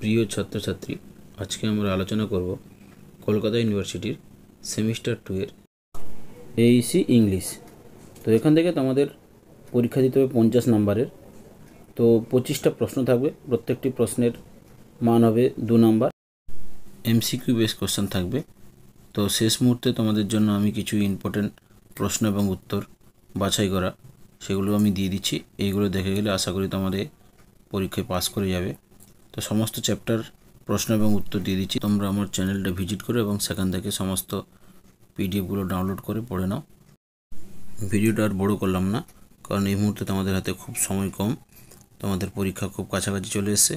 প্রিয় ছাত্রছাত্রী, আজকে আমরা আলোচনা করব কলকাতা ইউনিভার্সিটির সেমিস্টার 2 এর এইসি ইংলিশ। তো এখান থেকে তোমাদের পরীক্ষা দিতে হবে 50 নম্বরের। তো 25টা প্রশ্ন থাকবে, প্রত্যেকটি প্রশ্নের মান হবে 2 নম্বর। এমসিকিউ বেস কোশ্চেন থাকবে। তো শেষ মুহূর্তে তোমাদের জন্য আমি কিছু ইম্পর্টেন্ট প্রশ্ন এবং উত্তর বাছাই করা সেগুলো আমি দিয়ে দিচ্ছি। এইগুলো দেখে গেলে আশা করি তোমাদের পরীক্ষায় পাস করে যাবে। তো সমস্ত চ্যাপ্টার প্রশ্ন এবং উত্তর দিয়ে দিচ্ছি। তোমরা আমার চ্যানেলটা ভিজিট করো এবং সেখান থেকে সমস্ত পিডিএফগুলো ডাউনলোড করে পড়ে নাও। ভিডিওটা আর বড় করলাম না, কারণ এই মুহূর্তে তোমাদের হাতে খুব সময় কম, তোমাদের পরীক্ষা খুব কাছাকাছি চলে এসেছে।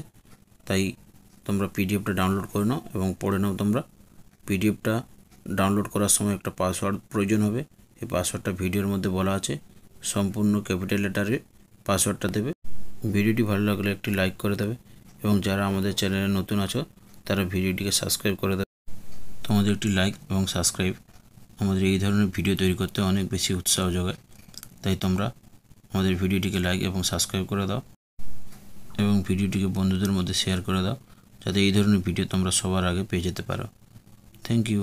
তাই তোমরা পিডিএফটা ডাউনলোড করে নাও এবং পড়ে নাও। তোমরা পিডিএফটা ডাউনলোড করার সময় একটা পাসওয়ার্ড প্রয়োজন হবে। এই পাসওয়ার্ডটা ভিডিওর মধ্যে বলা আছে, সম্পূর্ণ ক্যাপিটাল লেটারে পাসওয়ার্ডটা দেবে। ভিডিওটি ভালো লাগলে একটি লাইক করে দেবে এবং যারা আমাদের চ্যানেলে নতুন আছো তারা ভিডিওটিকে সাবস্ক্রাইব করে দেবে। তোমাদের একটি লাইক এবং সাবস্ক্রাইব আমাদের এই ধরনের ভিডিও তৈরি করতে অনেক বেশি উৎসাহ যোগায়। তাই তোমরা আমাদের ভিডিওটিকে লাইক এবং সাবস্ক্রাইব করে দাও এবং ভিডিওটিকে বন্ধুদের মধ্যে শেয়ার করে দাও, যাতে এই ধরনের ভিডিও তোমরা সবার আগে পেয়ে যেতে পারো। Thank you.